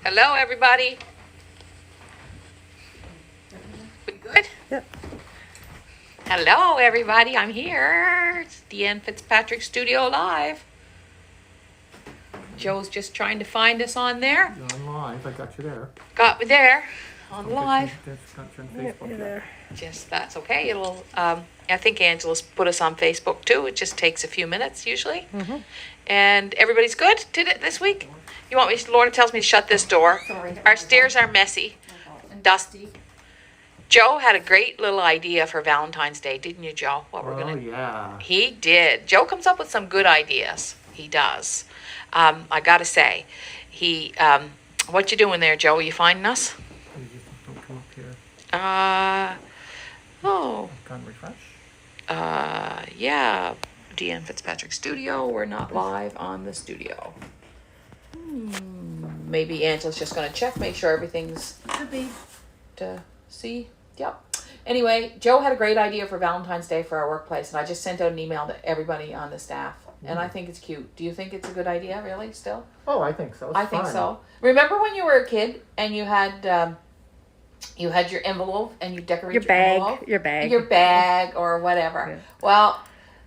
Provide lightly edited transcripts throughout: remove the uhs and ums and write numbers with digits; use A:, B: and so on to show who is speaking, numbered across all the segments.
A: Hello, everybody. We good?
B: Yep.
A: Hello, everybody. I'm here. It's Deanne Fitzpatrick Studio Live. Joe's just trying to find us on there.
C: You're on live. I got you there.
A: Got me there on
C: Okay,
A: live.
C: That's got you on
B: Yep,
C: Facebook.
B: you're
C: yeah.
B: there.
A: Just that's okay. It'll. I think Angela's put us on Facebook too. It just takes a few minutes usually. And everybody's good. Did it this week? You want me? Lorna tells me to shut this door.
B: Sorry.
A: Our stairs are messy and dusty. Joe had a great little idea for Valentine's Day, didn't you, Joe? What we're
C: Oh,
A: gonna.
C: yeah.
A: He did. Joe comes up with some good ideas. He does. I gotta say, he. What you doing there, Joe? Are you finding us?
C: You just don't come up here.
A: Oh.
C: Can refresh.
A: Yeah. Deanne Fitzpatrick Studio. We're not live on the studio. Maybe Angela's just gonna check, make sure everything's
B: Could be.
A: to see. Yep. Anyway, Joe had a great idea for Valentine's Day for our workplace, and I just sent out an email to everybody on the staff. And I think it's cute. Do you think it's a good idea, really, still?
C: Oh, I think so. It's
A: I think
C: fun.
A: so. Remember when you were a kid and you had your envelope and you decorate
B: Your
A: your
B: bag.
A: envelope?
B: Your bag.
A: Your bag or whatever.
B: Yeah.
A: Well,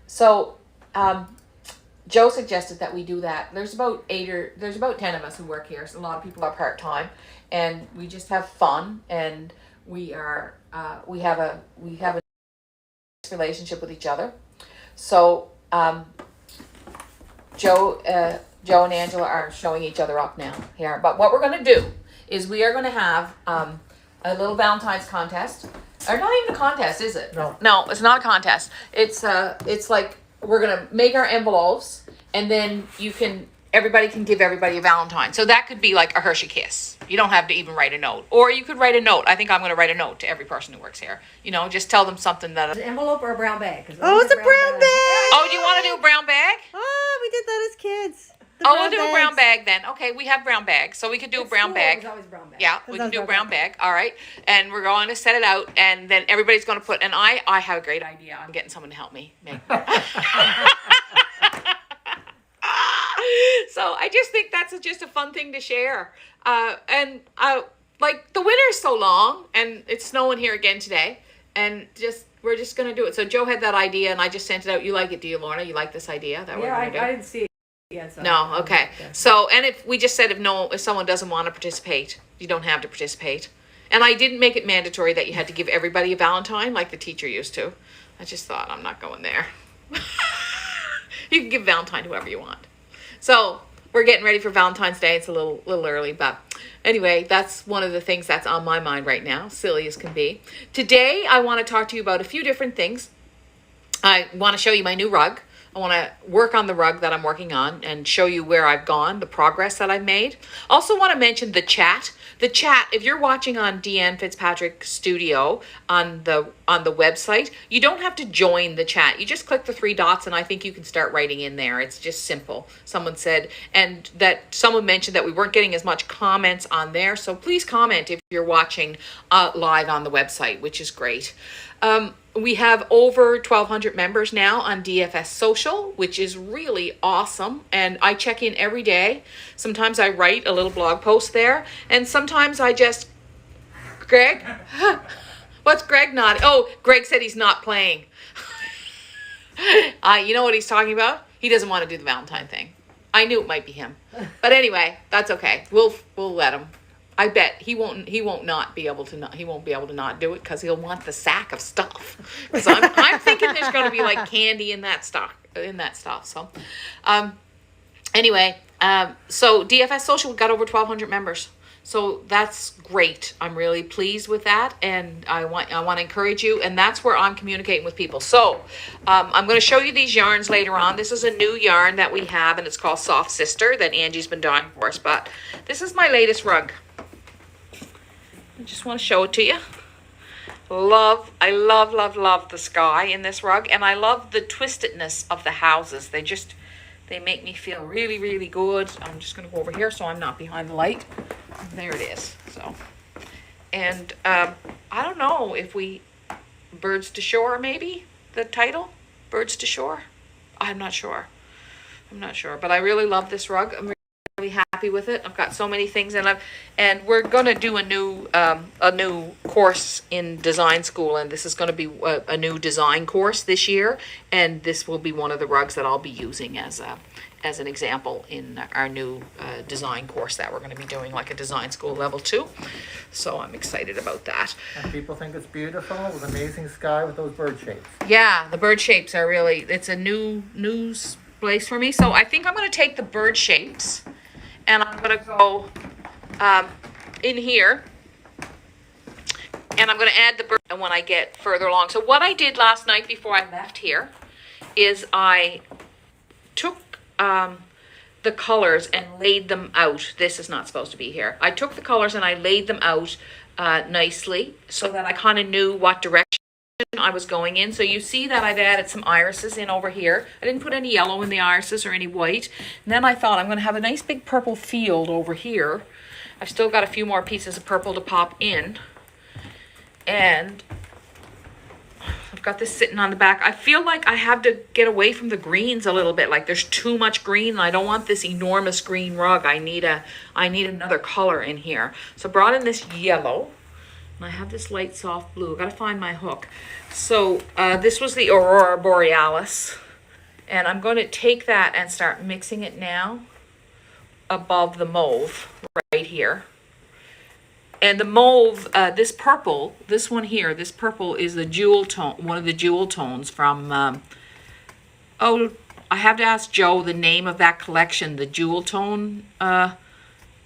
A: so Joe suggested that we do that. There's about 10 of us who work here. So a lot of people are part time, and we just have fun. And we have a relationship with each other. So Joe and Angela are showing each other up now here. But what we're going to do is we are going to have a little Valentine's contest. Or not even a contest, is it? No, it's not a contest. It's like we're going to make our envelopes, and then everybody can give everybody a Valentine. So that could be like a Hershey kiss. You don't have to even write a note. Or you could write a note. I think I'm going to write a note to every person who works here. Just tell them something that...
D: An envelope or a brown bag?
B: Oh, it's a brown bag.
A: Oh, do you want to do a brown bag?
B: Oh, we did that as kids. The
A: We'll do a brown
B: bags.
A: bag then. Okay, we have brown bags, so we could do a
D: At
A: brown
D: school,
A: bag.
D: It was always brown bag.
A: Yeah, we can
B: That's
A: do a
B: not
A: brown
B: bad.
A: bag. All right, and we're going to set it out, and then everybody's going to put. And I have a great idea. I'm getting someone to help me make. So I just think that's just a fun thing to share. Like the winter's so long, and it's snowing here again today, and we're just gonna do it. So Joe had that idea, and I just sent it out. You like it, do you, Lorna? You like this idea that we're
D: Yeah,
A: gonna
D: I
A: do?
D: didn't see it yet. So
A: No, okay. So, and if we just said if someone doesn't want to participate, you don't have to participate. And I didn't make it mandatory that you had to give everybody a Valentine like the teacher used to. I just thought, I'm not going there. You can give Valentine to whoever you want. So, we're getting ready for Valentine's Day. It's a little early, but anyway, that's one of the things that's on my mind right now, silly as can be. Today, I want to talk to you about a few different things. I want to show you my new rug. I want to work on the rug that I'm working on and show you where I've gone, the progress that I've made. Also want to mention the chat. The chat, if you're watching on Deanne Fitzpatrick Studio on the website, you don't have to join the chat. You just click the 3 dots and I think you can start writing in there. It's just simple. Someone said, and that someone mentioned that we weren't getting as much comments on there. So please comment if you're watching live on the website, which is great. We have over 1,200 members now on DFS Social, which is really awesome. And I check in every day. Sometimes I write a little blog post there. And sometimes I just... Greg? What's Greg not? Oh, Greg said he's not playing. You know what he's talking about? He doesn't want to do the Valentine thing. I knew it might be him. But anyway, that's okay. We'll let him. I bet he won't be able to not do it because he'll want the sack of stuff. So I'm thinking there's going to be like candy in that stuff. So, anyway, so DFS Social got over 1,200 members. So that's great. I'm really pleased with that, and I want to encourage you, and that's where I'm communicating with people. So I'm going to show you these yarns later on. This is a new yarn that we have, and it's called Soft Sister that Angie's been dyeing for us. But this is my latest rug. I just want to show it to you. I love the sky in this rug, and I love the twistedness of the houses. They make me feel really, really good. I'm just going to go over here so I'm not behind the light. There it is. So, and I don't know if Birds to Shore, maybe the title, Birds to Shore. I'm not sure, but I really love this rug. I'm happy with it. I've got so many things, and we're gonna do a new course in design school, and this is gonna be a new design course this year, and this will be one of the rugs that I'll be using as an example in our new design course that we're gonna be doing, like a design school level 2. So I'm excited about that.
C: And people think it's beautiful with amazing sky with those bird shapes.
A: Yeah, the bird shapes are really, it's a new place for me. So I think I'm going to take the bird shapes and I'm going to go in here and I'm going to add the bird when I get further along. So what I did last night before I left here is I took the colors and laid them out. This is not supposed to be here. I took the colors and I laid them out nicely so that I kind of knew what direction I was going in. So you see that I've added some irises in over here. I didn't put any yellow in the irises or any white. And then I thought I'm going to have a nice big purple field over here. I've still got a few more pieces of purple to pop in. And I've got this sitting on the back. I feel like I have to get away from the greens a little bit. Like there's too much green and I don't want this enormous green rug. I need another color in here. So I brought in this yellow. And I have this light soft blue. I've got to find my hook. So this was the Aurora Borealis. And I'm going to take that and start mixing it now above the mauve right here. And the mauve, this purple, this one here, this purple is the jewel tone, one of the jewel tones from, I have to ask Joe the name of that collection, the jewel tone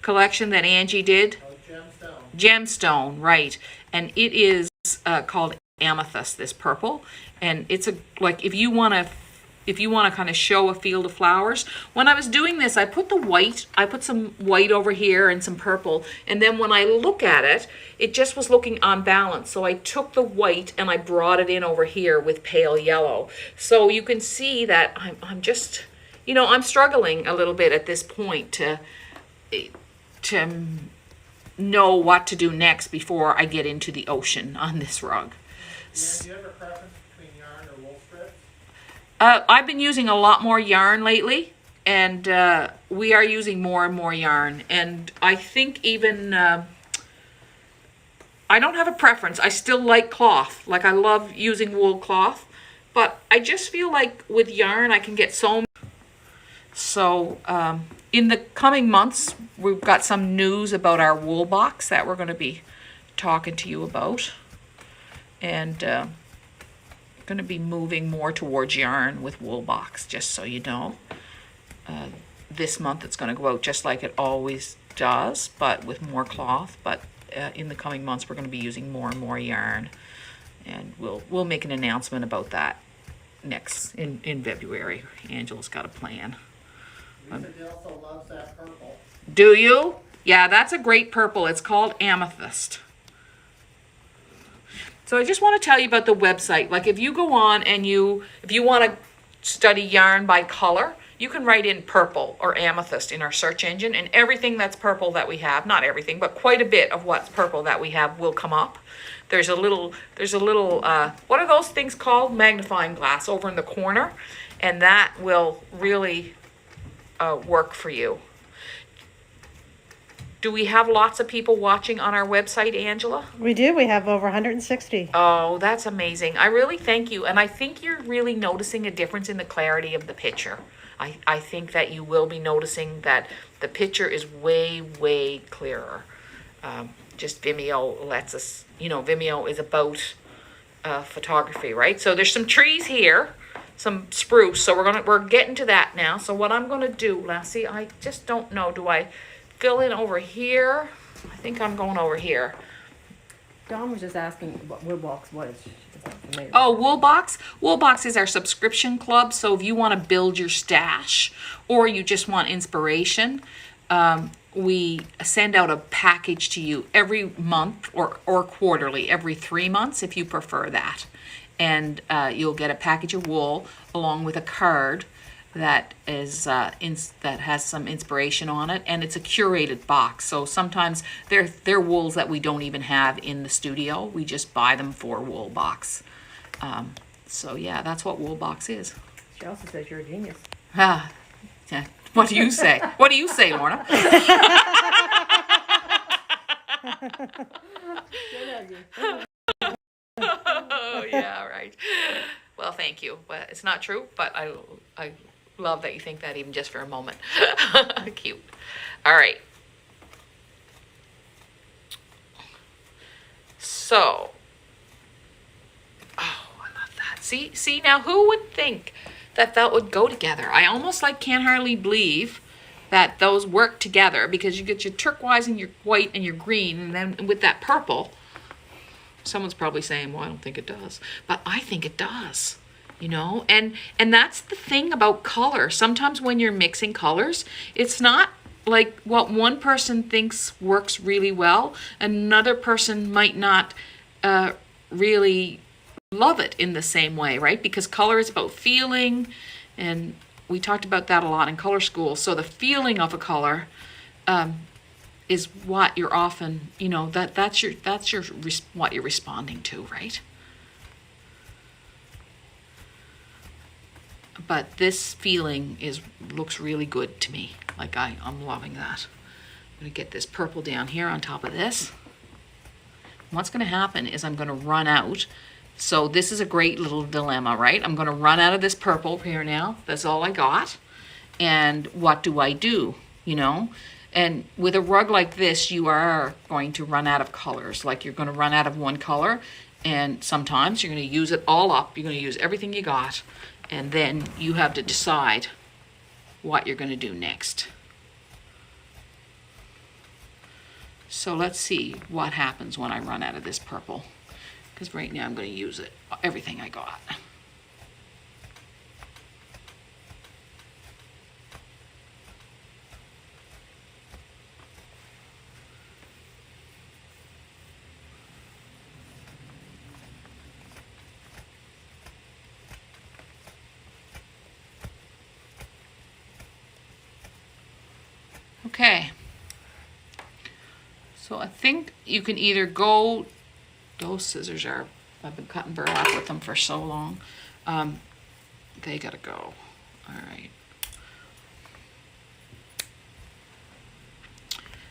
A: collection that Angie did. Gemstone, right. And it is called Amethyst, this purple. And it's like if you want to kind of show a field of flowers. When I was doing this, I put some white over here and some purple. And then when I look at it, it just was looking unbalanced. So I took the white and I brought it in over here with pale yellow. So you can see that I'm just, I'm struggling a little bit at this point to know what to do next before I get into the ocean on this rug.
C: Yeah, do you have a preference between yarn or wool strips?
A: I've been using a lot more yarn lately, and we are using more and more yarn. And I think even, I don't have a preference. I still like cloth. Like I love using wool cloth, but I just feel like with yarn I can get so in the coming months, we've got some news about our wool box that we're going to be talking to you about. And going to be moving more towards yarn with wool box, just so you know. This month it's going to go out just like it always does, but with more cloth. But in the coming months, we're going to be using more and more yarn. And we'll make an announcement about that next in February. Angela's got a plan.
C: Lisa also loves that purple.
A: Do you? Yeah, that's a great purple. It's called Amethyst. So I just want to tell you about the website. Like if you go on and if you want to study yarn by color, you can write in purple or amethyst in our search engine, and everything that's purple that we have, not everything, but quite a bit of what's purple that we have will come up. There's a little, what are those things called? Magnifying glass over in the corner, and that will really work for you. Do we have lots of people watching on our website, Angela?
B: We do. We have over 160.
A: Oh, that's amazing. I really thank you. And I think you're really noticing a difference in the clarity of the picture. I think that you will be noticing that the picture is way, way clearer. Just Vimeo lets us, Vimeo is about photography, right? So there's some trees here, some spruce. So we're getting to that now. So what I'm going to do, Lassie, I just don't know. Do I fill in over here? I think I'm going over here.
D: Dawn was just asking what Woolbox was. She wasn't familiar.
A: Oh, Woolbox? Woolbox is our subscription club. So if you want to build your stash or you just want inspiration, we send out a package to you every month or quarterly, every 3 months if you prefer that. And you'll get a package of wool along with a card that is that has some inspiration on it, and it's a curated box. So sometimes they're wools that we don't even have in the studio. We just buy them for Woolbox. So yeah, that's what Woolbox is.
D: She also says you're a genius.
A: Yeah, What do you say? What do you say, Lorna? Oh, yeah, right. Well, thank you. But it's not true, but I love that you think that even just for a moment. Cute. All right. So, oh, I love that. See now, who would think that would go together? I almost like can't hardly believe that those work together, because you get your turquoise and your white and your green, and then with that purple, someone's probably saying, well, I don't think it does, but I think it does, you know. And that's the thing about color. Sometimes when you're mixing colors, it's not like what one person thinks works really well, another person might not really love it in the same way, right? Because color is about feeling, and we talked about that a lot in color school. So the feeling of a color is what you're often, you know, that's what you're responding to, right? But this feeling looks really good to me. Like I'm loving that. I'm gonna get this purple down here on top of this. What's gonna happen is I'm gonna run out. So this is a great little dilemma, right? I'm gonna run out of this purple here now. That's all I got. And what do I do, you know? And with a rug like this, you are going to run out of colors. Like you're gonna run out of one color, and sometimes you're gonna use it all up. You're gonna use everything you got, and then you have to decide what you're gonna do next. So let's see what happens when I run out of this purple. Because right now I'm going to use it, everything I got. Okay. So I think you can either go, those scissors are, I've been cutting burlap with them for so long. They gotta go. All right.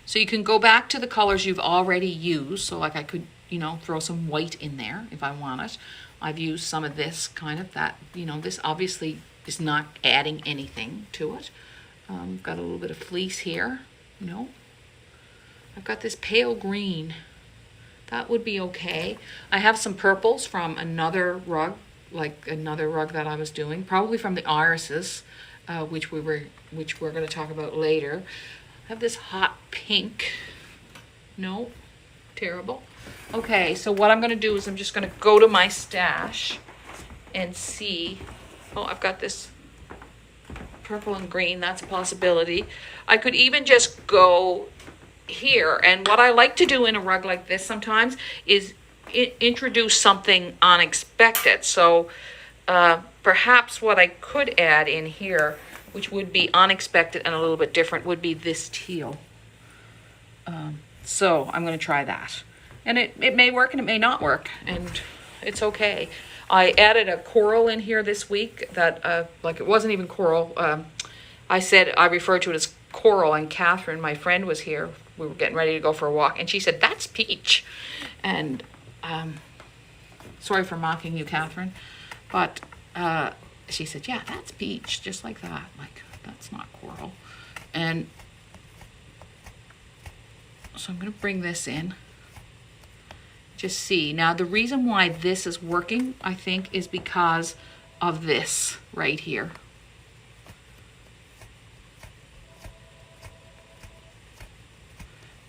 A: So you can go back to the colors you've already used. So like I could, you know, throw some white in there if I want it. I've used some of this kind of that, you know, this obviously is not adding anything to it. Got a little bit of fleece here, you know. I've got this pale green. That would be okay. I have some purples from another rug, like another rug that I was doing, probably from the irises, which we're going to talk about later. I have this hot pink. No, terrible. Okay, so what I'm going to do is I'm just going to go to my stash and see. Oh, I've got this purple and green. That's a possibility. I could even just go here, and what I like to do in a rug like this sometimes is introduce something unexpected. So perhaps what I could add in here, which would be unexpected and a little bit different, would be this teal. So I'm going to try that, and it may work and it may not work, and it's okay. I added a coral in here this week that like it wasn't even coral. I referred to it as coral, and Catherine, my friend, was here. We were getting ready to go for a walk, and she said, that's peach. And sorry for mocking you, Catherine, but she said, yeah, that's peach, just like that. Like, that's not coral. And so I'm going to bring this in. Just see. Now, the reason why this is working, I think, is because of this right here.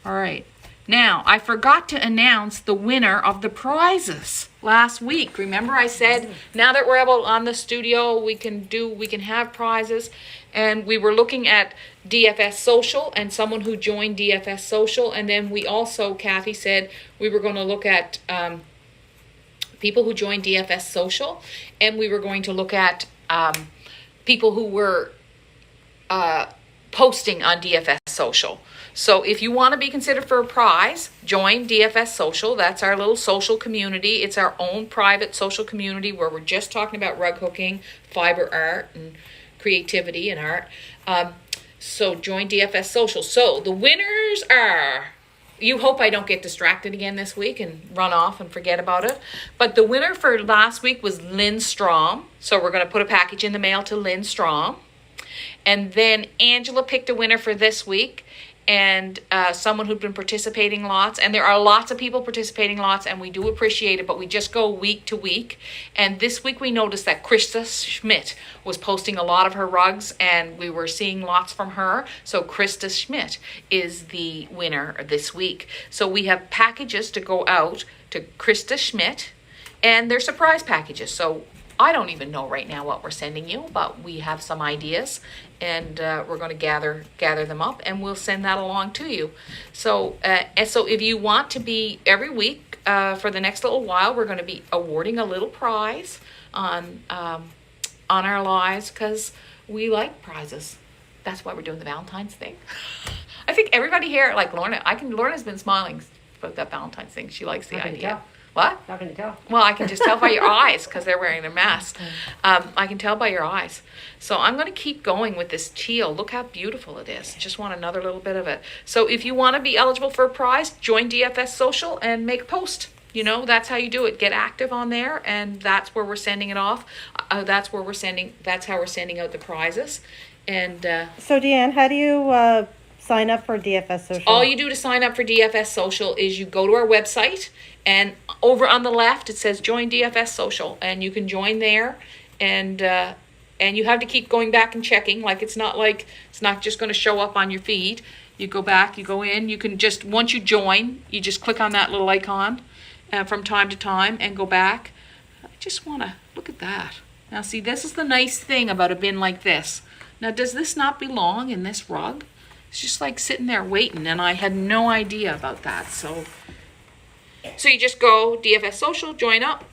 A: All right. Now, I forgot to announce the winner of the prizes last week. Remember I said, now that we're able on the studio, we can have prizes. And we were looking at DFS Social and someone who joined DFS Social. And then we also, Kathy said, we were going to look at people who joined DFS Social. And we were going to look at people who were posting on DFS Social. So if you want to be considered for a prize, join DFS Social. That's our little social community. It's our own private social community where we're just talking about rug hooking, fiber art, and creativity and art. So join DFS Social. So the winners are, you hope I don't get distracted again this week and run off and forget about it. But the winner for last week was Lynn Strom. So we're going to put a package in the mail to Lynn Strom. And then Angela picked a winner for this week, and someone who'd been participating lots. And there are lots of people participating lots, and we do appreciate it, but we just go week to week. And this week we noticed that Krista Schmidt was posting a lot of her rugs, and we were seeing lots from her. So Krista Schmidt is the winner this week. So we have packages to go out to Krista Schmidt, and they're surprise packages. So I don't even know right now what we're sending you, but we have some ideas, and we're going to gather them up, and we'll send that along to you. So if you want to be every week for the next little while, we're going to be awarding a little prize on our lives, because we like prizes. That's why we're doing the Valentine's thing. I think everybody here, like Lorna, Lorna's been smiling about that Valentine's thing. She likes the
D: How can you
A: idea.
D: tell?
A: What?
D: How can you tell?
A: Well, I can just tell by your eyes, because they're wearing their masks. I can tell by your eyes. So I'm going to keep going with this teal. Look how beautiful it is. Just want another little bit of it. So if you want to be eligible for a prize, join DFS Social and make a post. You know, that's how you do it. Get active on there, and that's where we're sending it off. That's how we're sending out the prizes. And
B: So Deanne, how do you sign up for DFS Social?
A: all you do to sign up for DFS Social is you go to our website, and over on the left it says join DFS Social, and you can join there, and you have to keep going back and checking. It's not just going to show up on your feed. You go back, you go in, you can just, once you join, you just click on that little icon from time to time and go back. I just want to look at that. Now see, this is the nice thing about a bin like this. Now does this not belong in this rug? It's just like sitting there waiting, and I had no idea about that. So you just go DFS Social, join up.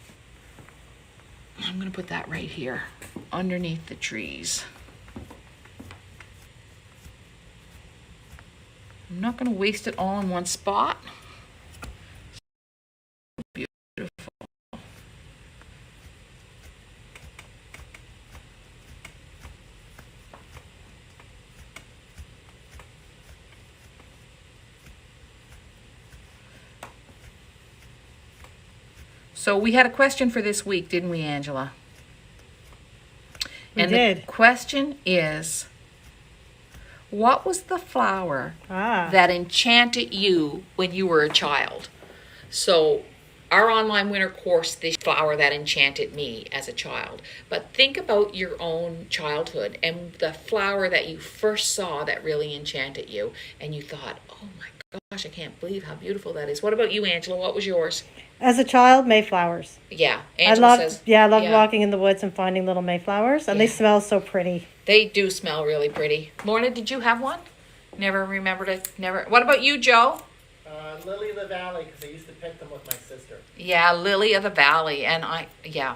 A: I'm going to put that right here underneath the trees. I'm not going to waste it all in one spot. Beautiful. So we had a question for this week, didn't we, Angela?
B: We did.
A: The question is, what was the flower that enchanted you when you were a child? So our online winter course, the flower that enchanted me as a child. But think about your own childhood and the flower that you first saw that really enchanted you, and you thought, oh my gosh, I can't believe how beautiful that is. What about you, Angela? What was yours?
B: As a child, mayflowers.
A: Yeah,
B: I
A: says.
B: loved walking in the woods and finding little mayflowers, and they smell so pretty.
A: They do smell really pretty. Lorna, did you have one? Never remembered it. Never. What about you, Joe?
C: Lily of the Valley, because I used to pick them with my sister.
A: Yeah, Lily of the Valley. And you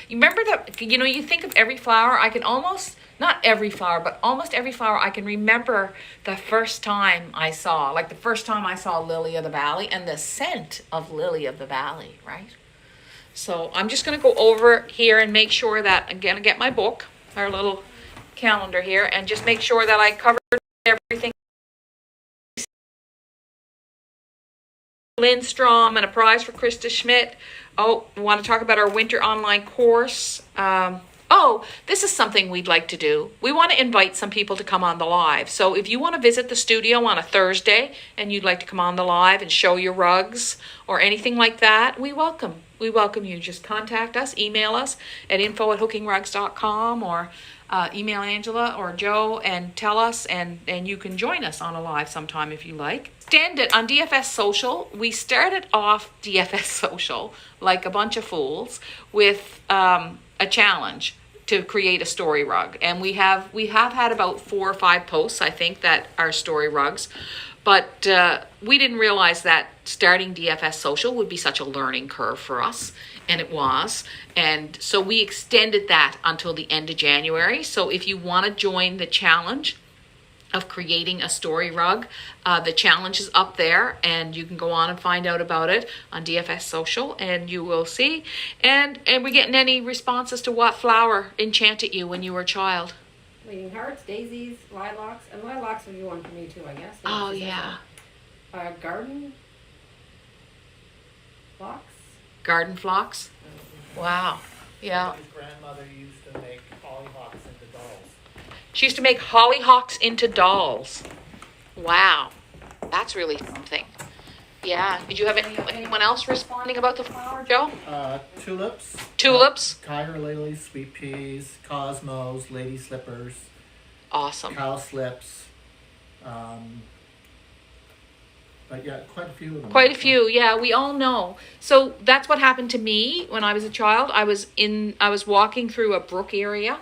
A: remember that, you think of every flower, I can almost, not every flower, but almost every flower, I can remember the first time I saw, the first time I saw Lily of the Valley and the scent of Lily of the Valley, right? So I'm just going to go over here and make sure that, I'm going to get my book, our little calendar here, and just make sure that I covered everything. Lindstrom and a prize for Krista Schmidt. Oh, we want to talk about our winter online course. This is something we'd like to do. We want to invite some people to come on the live. So if you want to visit the studio on a Thursday and you'd like to come on the live and show your rugs or anything like that, we welcome you. Just contact us, email us at info@hookingrugs.com, or email Angela or Joe and tell us, and you can join us on a live sometime if you like. It on DFS Social. We started off DFS Social like a bunch of fools with a challenge to create a story rug, and we have had about 4 or 5 posts, I think, that are story rugs, but we didn't realize that starting DFS Social would be such a learning curve for us, and it was. And so we extended that until the end of January. So if you want to join the challenge of creating a story rug, the challenge is up there, and you can go on and find out about it on DFS Social, and you will see. And we're getting any responses to what flower enchanted you when you were a child?
D: Bleeding hearts, daisies, lilacs, and lilacs would be one for me too, I guess.
A: Oh,
D: She says
A: yeah.
D: that. Garden phlox.
A: Garden phlox. Wow. Yeah.
C: His grandmother used to make hollyhocks into dolls.
A: She used to make hollyhocks into dolls. Wow. That's really something. Yeah. Did you have anyone else responding about the flower, Joe?
C: Tulips.
A: Tulips.
C: Tiger lilies, sweet peas, cosmos, lady slippers,
A: Awesome.
C: cowslips. But yeah, quite a few of them.
A: Quite a few, yeah, we all know. So that's what happened to me when I was a child. I was walking through a brook area,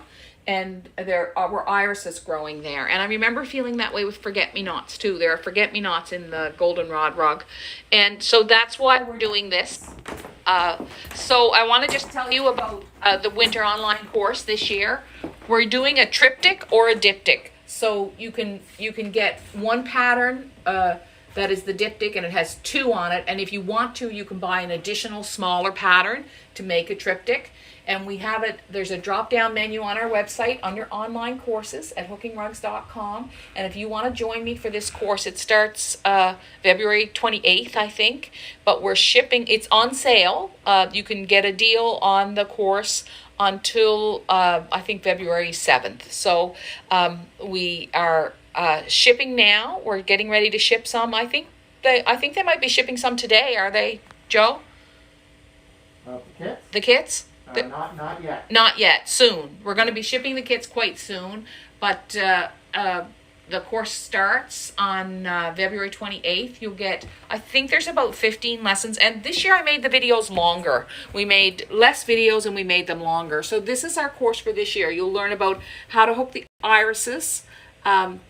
A: and there were irises growing there. And I remember feeling that way with forget-me-nots too. There are forget-me-nots in the goldenrod rug. And so that's why we're doing this. So I want to just tell you about the winter online course this year. We're doing a triptych or a diptych. So you can get one pattern, that is the diptych, and it has 2 on it. And if you want to, you can buy an additional smaller pattern to make a triptych. And we have it, there's a drop-down menu on our website under online courses at hookingrugs.com. And if you want to join me for this course, it starts February 28th, I think. But we're shipping, it's on sale. You can get a deal on the course until, I think, February 7th. So we are shipping now. We're getting ready to ship some. I think they might be shipping some today. Are they, Joe?
C: The kits?
A: The kits?
C: Not yet.
A: Not yet. Soon. We're going to be shipping the kits quite soon. But the course starts on February 28th. You'll get, I think there's about 15 lessons. And this year I made the videos longer. We made less videos and we made them longer. So this is our course for this year. You'll learn about how to hook the irises, how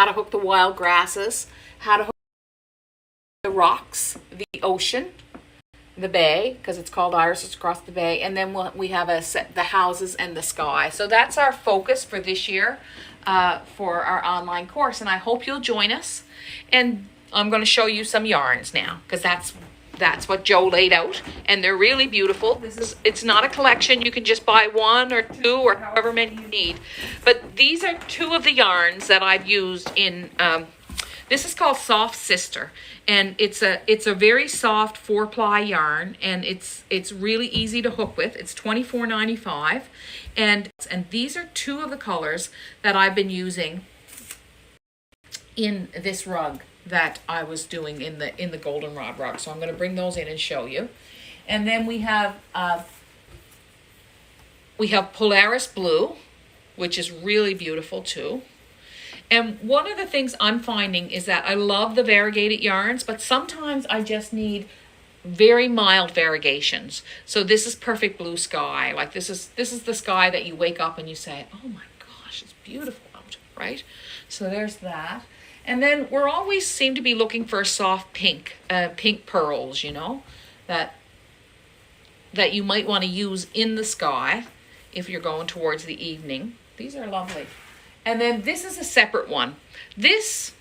A: to hook the wild grasses, how to hook the rocks, the ocean, the bay, because it's called Irises Across the Bay, and then we have the houses and the sky. So that's our focus for this year for our online course, and I hope you'll join us. And I'm going to show you some yarns now, because that's what Joe laid out, and they're really beautiful. It's not a collection. You can just buy 1 or 2 or however many you need. But these are 2 of the yarns that I've used in. This is called Soft Sister, and it's a very soft 4-ply yarn, and it's really easy to hook with. It's $24.95, and these are 2 of the colors that I've been using in this rug that I was doing in the goldenrod rug. So I'm going to bring those in and show you. And then we have Polaris Blue, which is really beautiful too. And one of the things I'm finding is that I love the variegated yarns, but sometimes I just need very mild variegations. So this is perfect blue sky. Like this is the sky that you wake up and you say, oh my gosh, it's beautiful out, right? So there's that. And then we're always seem to be looking for a soft pink, pink pearls, you know, that you might want to use in the sky if you're going towards the evening. These are lovely. And then this is a separate one. This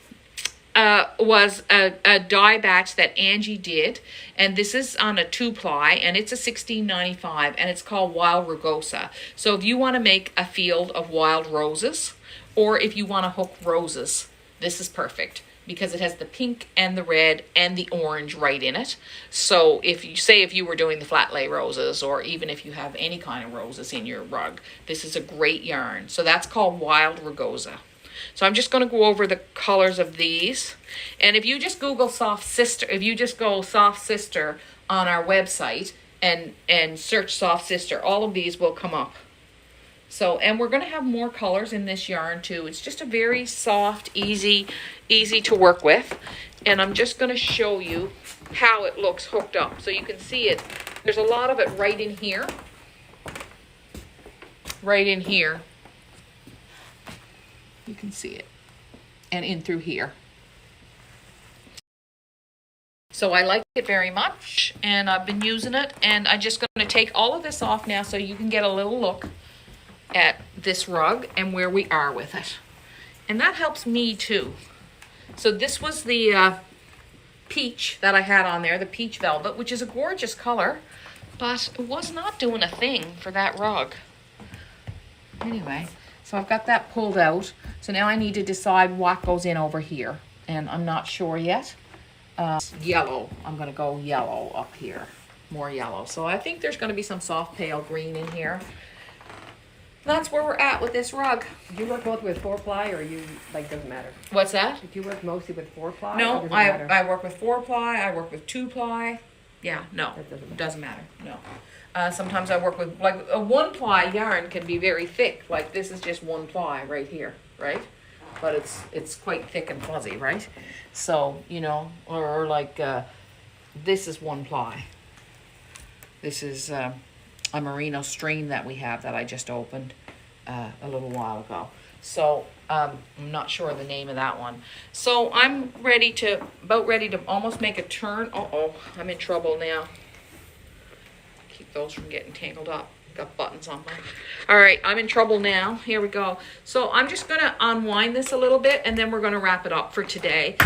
A: was a dye batch that Angie did, and this is on a 2-ply, and it's a $16.95, and it's called Wild Rugosa. So if you want to make a field of wild roses, or if you want to hook roses, this is perfect because it has the pink and the red and the orange right in it. So if you were doing the flat lay roses, or even if you have any kind of roses in your rug, this is a great yarn. So that's called Wild Rugosa. So I'm just going to go over the colors of these. And if you just Google Soft Sister, if you just go Soft Sister on our website and search Soft Sister, all of these will come up. So, and we're going to have more colors in this yarn too. It's just a very soft, easy to work with. And I'm just going to show you how it looks hooked up. So you can see it. There's a lot of it right in here. Right in here. You can see it. And in through here. So I like it very much. And I've been using it. And I'm just going to take all of this off now so you can get a little look at this rug and where we are with it. And that helps me too. So this was the peach that I had on there, the peach velvet, which is a gorgeous color, but it was not doing a thing for that rug. Anyway, So I've got that pulled out. So now I need to decide what goes in over here. And I'm not sure yet. Yellow. I'm going to go yellow up here. More yellow. So I think there's going to be some soft pale green in here. That's where we're at with this rug.
D: Do you work both with 4-ply or you, like, doesn't matter?
A: What's that?
D: Do you work mostly with 4-ply? or
A: No,
D: does it matter?
A: I work with 4-ply. I work with 2-ply. Yeah, no,
D: That doesn't matter.
A: doesn't matter. No. Sometimes I work with, like, a 1-ply yarn can be very thick. Like this is just 1-ply right here, right? But it's quite thick and fuzzy, right? So, you know, or like this is 1-ply. This is a merino stream that we have that I just opened a little while ago. So I'm not sure the name of that one. So I'm about ready to almost make a turn. Uh-oh, I'm in trouble now. Keep those from getting tangled up. Got buttons on mine. All right, I'm in trouble now. Here we go. So I'm just gonna unwind this a little bit and then we're gonna wrap it up for today.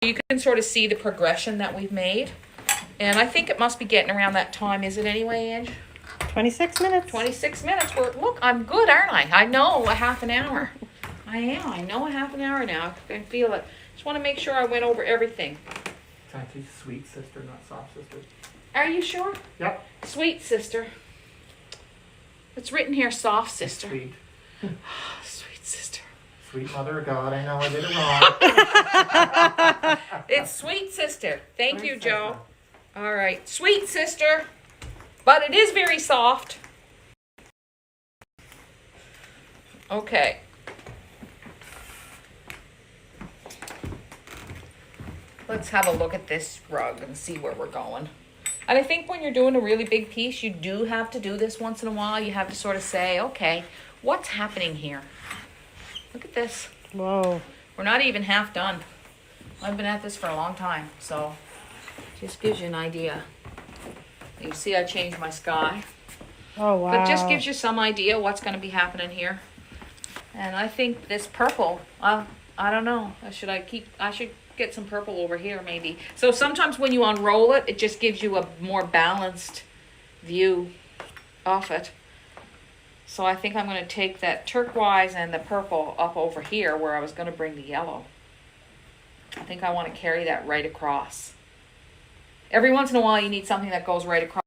A: You can sort of see the progression that we've made. And I think it must be getting around that time, is it anyway, Ange?
B: 26 minutes.
A: 26 minutes. Look, I'm good, aren't I? I know a half an hour. I am. I know a half an hour now. I can feel it. Just want to make sure I went over everything.
C: Can I teach sweet sister, not soft sister?
A: Are you sure?
C: Yep.
A: Sweet sister. It's written here, soft sister.
C: Sweet.
A: Sweet sister.
C: Sweet mother of God, I know I did it wrong.
A: It's sweet sister. Thank
C: Sweet
A: you,
C: sister.
A: Joe. All right. Sweet sister. But it is very soft. Okay. Let's have a look at this rug and see where we're going. And I think when you're doing a really big piece, you do have to do this once in a while. You have to sort of say, okay, what's happening here? Look at this.
B: Whoa.
A: We're not even half done. I've been at this for a long time, so just gives you an idea. You see I changed my sky.
B: Oh, wow.
A: But just gives you some idea what's going to be happening here. And I think this purple, I don't know. I should get some purple over here maybe. So sometimes when you unroll it, it just gives you a more balanced view of it. So I think I'm going to take that turquoise and the purple up over here where I was going to bring the yellow. I think I want to carry that right across. Every once in a while you need something that goes right across.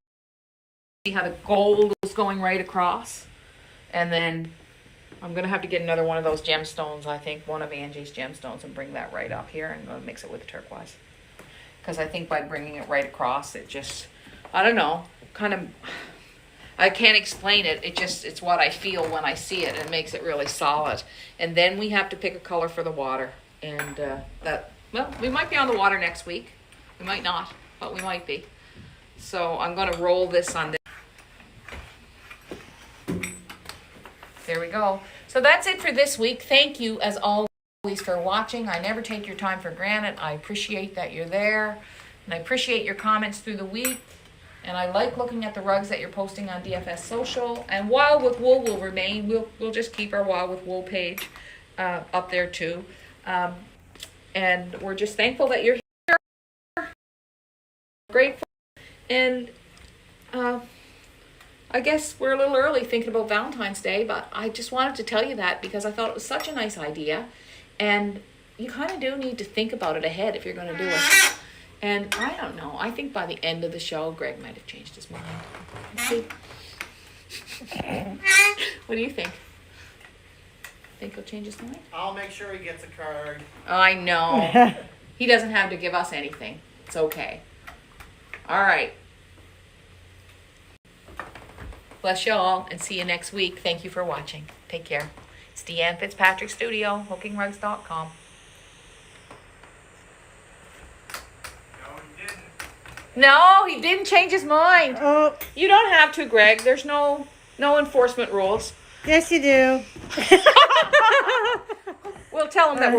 A: See how the gold is going right across? And then I'm going to have to get another one of those gemstones, I think, one of Angie's gemstones, and bring that right up here. I'm going to mix it with the turquoise. Because I think by bringing it right across, it just, I don't know, kind of, I can't explain it. It's what I feel when I see it. It makes it really solid. And then we have to pick a color for the water. And well, we might be on the water next week. We might not, but we might be. So I'm going to roll this on this. There we go. So that's it for this week. Thank you, as always, for watching. I never take your time for granted. I appreciate that you're there. And I appreciate your comments through the week. And I like looking at the rugs that you're posting on DFS Social. And Wild with Wool will remain. We'll just keep our Wild with Wool page up there too. And we're just thankful that you're here. Grateful. And I guess we're a little early thinking about Valentine's Day, but I just wanted to tell you that because I thought it was such a nice idea. And you kind of do need to think about it ahead if you're going to do it. And I don't know. I think by the end of the show, Greg might have changed his mind. Let's see. What do you think? Think he'll change his mind?
C: I'll make sure he gets a card.
A: I know. He doesn't have to give us anything. It's okay. All right. Bless you all and see you next week. Thank you for watching. Take care. It's Deanne Fitzpatrick Studio, hookingrugs.com. No, he didn't change his mind.
B: Oh,
A: You don't have to, Greg. There's no enforcement rules.
B: yes, you do.
A: We'll tell him that we're